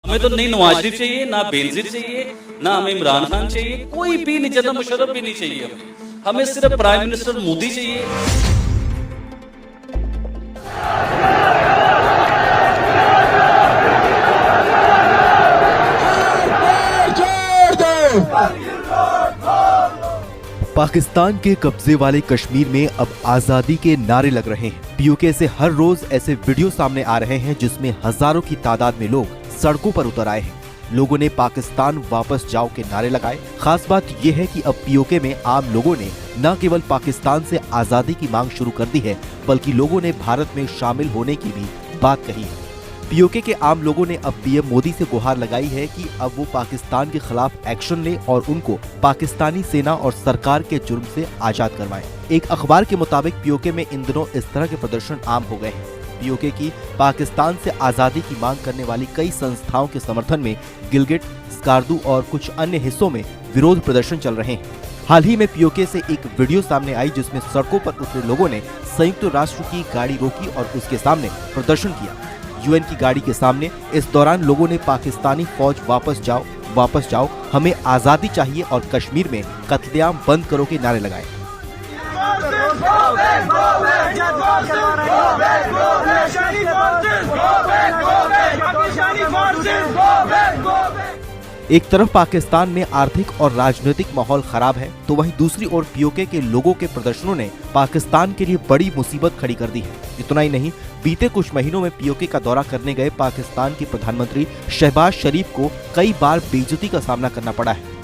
हमें तो नहीं नवाज शरीफ चाहिए, ना बेनजीर चाहिए, ना हमें इमरान खान चाहिए, कोई भी नहीं, जनरल मुशर्रफ भी नहीं चाहिए हमें सिर्फ प्राइम मिनिस्टर मोदी चाहिए। पाकिस्तान के कब्जे वाले कश्मीर में अब आजादी के नारे लग रहे हैं। पीओके से हर रोज ऐसे वीडियो सामने आ रहे हैं जिसमें हजारों की तादाद में लोग सड़कों पर उतर आए हैं। लोगों ने पाकिस्तान वापस जाओ के नारे लगाए। खास बात यह है कि अब पीओके में आम लोगों ने न केवल पाकिस्तान से आजादी की मांग शुरू कर दी है, बल्कि लोगों ने भारत में शामिल होने की भी बात कही है। पीओके के आम लोगों ने अब पीएम मोदी से गुहार लगाई है कि अब वो पाकिस्तान के खिलाफ एक्शन ले और उनको पाकिस्तानी सेना और सरकार के जुर्म से आजाद करवाएं। एक अखबार के मुताबिक पीओके में इन दिनों इस तरह के प्रदर्शन आम हो गए हैं। पीओके की पाकिस्तान से आजादी की मांग करने वाली कई संस्थाओं के समर्थन में गिलगिट, स्कार्दू और कुछ अन्य हिस्सों में विरोध प्रदर्शन चल रहे हैं। हाल ही में पीओके से एक वीडियो सामने आई जिसमें सड़कों पर उतरे लोगों ने संयुक्त राष्ट्र की गाड़ी रोकी और उसके सामने प्रदर्शन किया। यूएन की गाड़ी के सामने इस दौरान लोगों ने पाकिस्तानी फौज वापस जाओ, हमें आजादी चाहिए और कश्मीर में कत्लेआम बंद करो के नारे लगाए। एक तरफ पाकिस्तान में आर्थिक और राजनीतिक माहौल खराब है, तो वहीं दूसरी ओर पीओके के लोगों के प्रदर्शनों ने पाकिस्तान के लिए बड़ी मुसीबत खड़ी कर दी है। इतना ही नहीं, बीते कुछ महीनों में पीओके का दौरा करने गए पाकिस्तान के प्रधानमंत्री शहबाज शरीफ को कई बार बेइज्जती का सामना करना पड़ा है।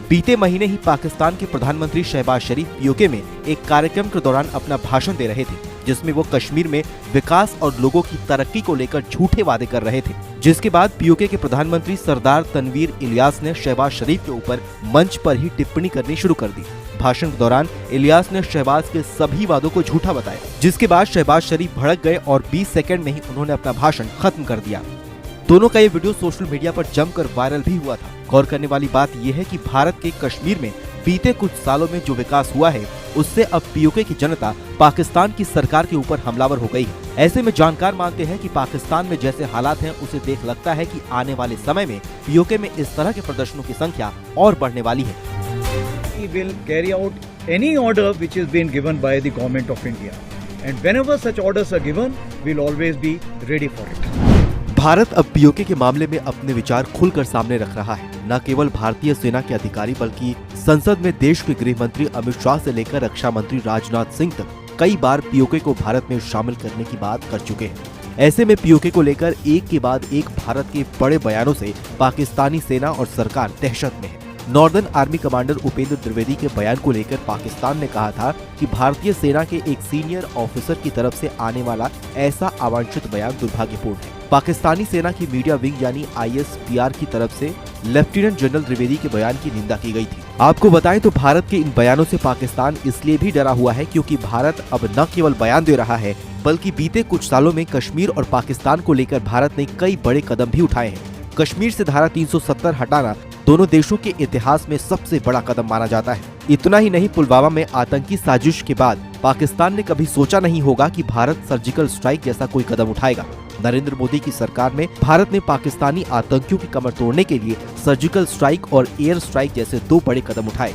बीते महीने ही पाकिस्तान के प्रधानमंत्री शहबाज शरीफ पीओके में एक कार्यक्रम के दौरान अपना भाषण दे रहे थे, जिसमें वो कश्मीर में विकास और लोगों की तरक्की को लेकर झूठे वादे कर रहे थे। जिसके बाद पीओके के प्रधानमंत्री सरदार तनवीर इलियास ने शहबाज शरीफ के ऊपर मंच पर ही टिप्पणी करनी शुरू कर दी। भाषण के दौरान इलियास ने शहबाज के सभी वादों को झूठा बताया, जिसके बाद शहबाज शरीफ भड़क गए और 20 सेकंड में ही उन्होंने अपना भाषण खत्म कर दिया। दोनों का ये वीडियो सोशल मीडिया पर जमकर वायरल भी हुआ था। गौर करने वाली बात यह है कि भारत के कश्मीर में बीते कुछ सालों में जो विकास हुआ है, उससे अब पीओके की जनता पाकिस्तान की सरकार के ऊपर हमलावर हो गई है। ऐसे में जानकार मानते हैं कि पाकिस्तान में जैसे हालात हैं, उसे देख लगता है कि आने वाले समय में पीओके में इस तरह के प्रदर्शनों की संख्या और बढ़ने वाली है। We will carry out any order which has been given by the government of India, and whenever such orders are given, we'll always be ready for it. Bharat अब पीओके के मामले में अपने विचार खुलकर सामने रख रहा है। न केवल भारतीय सेना के अधिकारी बल्कि संसद में देश के गृह मंत्री अमित शाह से लेकर रक्षा मंत्री राजनाथ सिंह तक कई बार पीओके को भारत में शामिल करने की बात कर चुके हैं। ऐसे में पीओके को लेकर एक के बाद एक भारत के बड़े बयानों से पाकिस्तानी सेना और सरकार दहशत में है। Northern army commander Upendra Dwivedi के बयान को लेकर पाकिस्तान ने कहा था कि भारतीय सेना के एक सीनियर ऑफिसर की तरफ से आने वाला ऐसा अवांछित बयान दुर्भाग्यपूर्ण है। पाकिस्तानी सेना की मीडिया विंग यानी ISPR की तरफ से लेफ्टिनेंट जनरल द्विवेदी के बयान की निंदा की गई थी। आपको बताएं तो भारत के इन बयानों से पाकिस्तान इसलिए भी डरा हुआ है क्योंकि भारत अब न केवल बयान दे रहा है, बल्कि बीते कुछ सालों में कश्मीर और पाकिस्तान को लेकर भारत ने कई बड़े कदम भी उठाए हैं। कश्मीर से धारा 370 हटाना दोनों देशों के इतिहास में सबसे बड़ा कदम माना जाता है। इतना ही नहीं, पुलवामा में आतंकी साजिश के बाद पाकिस्तान ने कभी सोचा नहीं होगा कि भारत सर्जिकल स्ट्राइक जैसा कोई कदम उठाएगा। नरेंद्र मोदी की सरकार में भारत ने पाकिस्तानी आतंकियों की कमर तोड़ने के लिए सर्जिकल स्ट्राइक और एयर स्ट्राइक जैसे 2 बड़े कदम उठाए,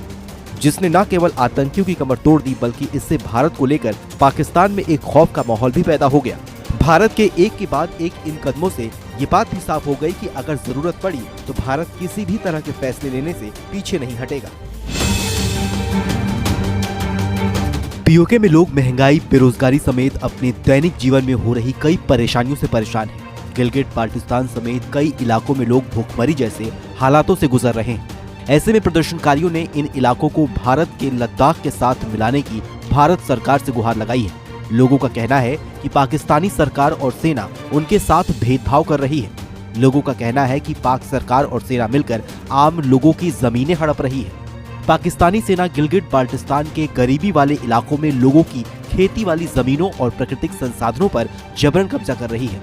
जिसने न केवल आतंकियों की कमर तोड़ दी बल्कि इससे भारत को लेकर पाकिस्तान में एक खौफ का माहौल भी पैदा हो गया। भारत के एक के बाद एक इन कदमों से ये बात भी साफ हो गई कि अगर जरूरत पड़ी तो भारत किसी भी तरह के फैसले लेने से पीछे नहीं हटेगा। पीओके में लोग महंगाई, बेरोजगारी समेत अपने दैनिक जीवन में हो रही कई परेशानियों से परेशान हैं। गिलगिट बाल्टिस्तान समेत कई इलाकों में लोग भूखमरी जैसे हालातों से गुजर रहे हैं। ऐसे में प्रदर्शनकारियों ने इन इलाकों को भारत के लद्दाख के साथ मिलाने की भारत सरकार से गुहार लगाई है। लोगों का कहना है कि पाकिस्तानी सरकार और सेना उनके साथ भेदभाव कर रही है। लोगों का कहना है कि पाक सरकार और सेना मिलकर आम लोगों की जमीनें हड़प रही है। पाकिस्तानी सेना गिलगिट बाल्टिस्तान के गरीबी वाले इलाकों में लोगों की खेती वाली जमीनों और प्राकृतिक संसाधनों पर जबरन कब्जा कर रही है।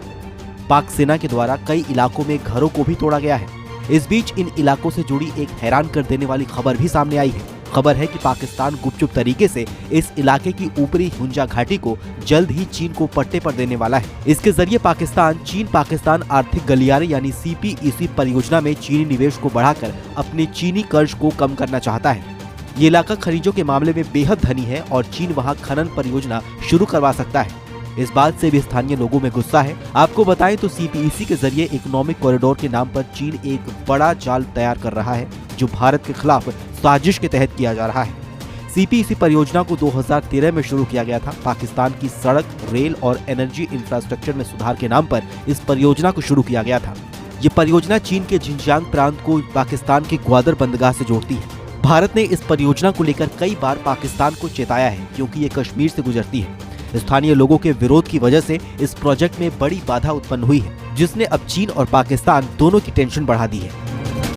पाक सेना के द्वारा कई इलाकों में घरों को भी तोड़ा गया है। इस बीच इन इलाकों से जुड़ी एक हैरान कर देने वाली खबर भी सामने आई है। खबर है कि पाकिस्तान गुपचुप तरीके से इस इलाके की ऊपरी हुंजा घाटी को जल्द ही चीन को पट्टे पर देने वाला है। इसके जरिए पाकिस्तान चीन पाकिस्तान आर्थिक गलियारे यानी CPEC परियोजना में चीनी निवेश को बढ़ाकर अपने चीनी कर्ज को कम करना चाहता है। ये इलाका खनिजों के मामले में बेहद धनी है और चीन वहाँ खनन परियोजना शुरू करवा सकता है। इस बात से भी स्थानीय लोगों में गुस्सा है। आपको बताएं तो CPEC के जरिए इकोनॉमिक कॉरिडोर के नाम पर चीन एक बड़ा जाल तैयार कर रहा है जो भारत के खिलाफ साजिश के तहत किया जा रहा है। CPEC परियोजना को 2013 में शुरू किया गया था। पाकिस्तान की सड़क, रेल और एनर्जी इंफ्रास्ट्रक्चर में सुधार के नाम पर इस परियोजना को शुरू किया गया था। ये परियोजना चीन के जिनजियांग प्रांत को पाकिस्तान की ग्वादर बंदरगाह से जोड़ती है। भारत ने इस परियोजना को लेकर कई बार पाकिस्तान को चेताया है क्योंकि ये कश्मीर से गुजरती है। स्थानीय लोगों के विरोध की वजह से इस प्रोजेक्ट में बड़ी बाधा उत्पन्न हुई है, जिसने अब चीन और पाकिस्तान दोनों की टेंशन बढ़ा दी है।